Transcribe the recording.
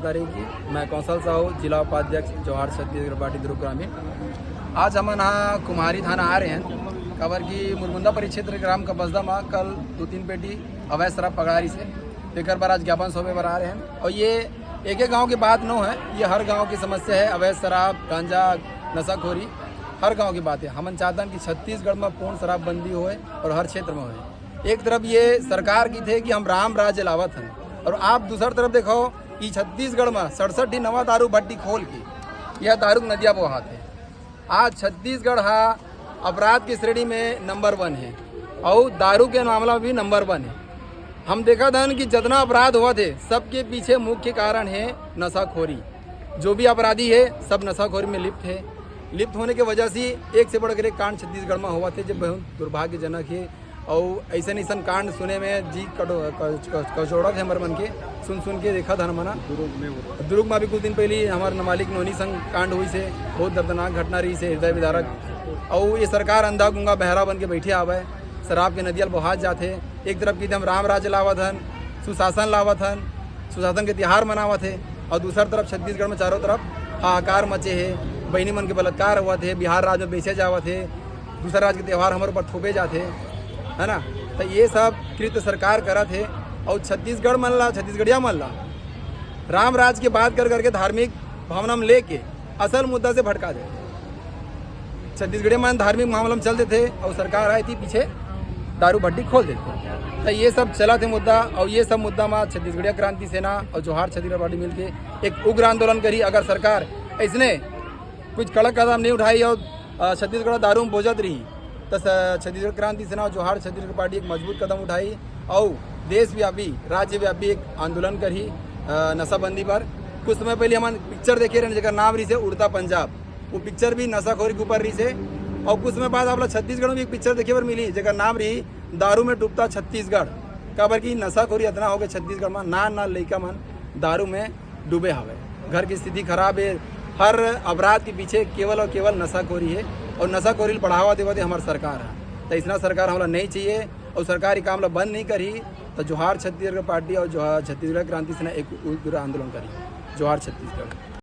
तारीख की मैं कौशल साहू जिला उपाध्यक्ष जवाहर छत्तीसगढ़ पार्टी दुर्ग ग्रामीण। आज हम यहाँ कुम्हारी थाना आ रहे हैं कवर की मुरमुंदा परिक्षेत्र ग्राम का बसदा में कल 2-3 पेटी अवैध शराब पगारी से लेकर पर आज ज्ञापन सौंपे पर आ रहे हैं। और ये एक एक गांव की बात न है, ये हर गांव की समस्या है। अवैध शराब, गांजा, नशाखोरी हर गांव की बात है। हम चाहते हैं कि छत्तीसगढ़ में पूर्ण शराबबंदी होए और हर क्षेत्र में होए। एक तरफ ये सरकार की थे कि हम राम राज्य लावत हैं, और आप दूसरी तरफ देखो कि छत्तीसगढ़ में 67 नवा दारू भट्टी खोल के यह दारू नदिया बहात है। आज छत्तीसगढ़ अपराध की श्रेणी में नंबर 1 है और दारू के मामला में भी नंबर 1 है। हम देखा था कि जितना अपराध हुआ थे सबके पीछे मुख्य कारण है नशाखोरी। जो भी अपराधी है सब नशाखोरी में लिप्त है। लिप्त होने की वजह से एक से बढ़कर एक कांड छत्तीसगढ़ में हुआ थे जो बहुत दुर्भाग्यजनक है। और ऐसे नहीं कांड सुने में जी कचौड़ा थे हमारे मन के सुन के देखा था मना। दुर्ग में भी कुछ दिन पहले हमारे नाबालिग नोनी संग कांड हुई से बहुत दर्दनाक घटना रही से हृदय विदारक। और ये सरकार अंधा गुंगा बहरा बन के बैठे आवे, शराब के नदियाल बहात जाते। एक तरफ की हम राम राज्य लावत हन, सुशासन लावत हन, सुशासन के त्योहार मनावत है, और दूसरी तरफ छत्तीसगढ़ में चारों तरफ हाहाकार मचे है। बहनी मन के बलात्कार हुआ थे, बिहार राज्य में बेचे जावत है, दूसरा राज्य के त्यौहार हमारे ऊपर थोपे जाते है ना। तो ये सब कृत्य सरकार करत है। और छत्तीसगढ़ मन ला, छत्तीसगढ़िया मन ला राम राज की बात कर करके धार्मिक भावना में लेके असल मुद्दा से भटका दे। छत्तीसगढ़िया मन धार्मिक मामला में चलते थे और सरकार आई थी पीछे दारू भट्टी खोल देते। तो ये सब चला थे मुद्दा, और ये सब मुद्दा में छत्तीसगढ़िया क्रांति सेना और जवाहर छत्तीसगढ़ पार्टी मिलके एक उग्र आंदोलन करी। अगर सरकार इसने कुछ कड़क कदम नहीं उठाई और छत्तीसगढ़ दारू में बोझत रही तो छत्तीसगढ़ क्रांति सेना और जवाहर छत्तीसगढ़ पार्टी एक मजबूत कदम उठाई और देशव्यापी राज्यव्यापी एक आंदोलन करी नशाबंदी पर। कुछ समय पहले हम पिक्चर देखे रहे जगह नाम रही से उड़ता पंजाब, वो पिक्चर भी नशाखोरी के ऊपर रही से। और कुछ समय बाद आप लोग छत्तीसगढ़ में भी एक पिक्चर देखे पर मिली जगह नाम रही दारू में डूबता छत्तीसगढ़। काबर की नशाखोरी इतना हो गया छत्तीसगढ़ में, ना लड़का मन दारू में डूबे हवे। घर की स्थिति खराब है। हर अपराध के पीछे केवल और केवल नशाखोरी है, और नशाखोरी बढ़ावा देवते हमारी सरकार है। तो इतना सरकार हमारा नहीं चाहिए, और सरकारी काम बंद नहीं करी तो जवाहर छत्तीसगढ़ पार्टी और जवाहर छत्तीसगढ़ क्रांति सेना एक उग्र आंदोलन करी। जवाहर छत्तीसगढ़।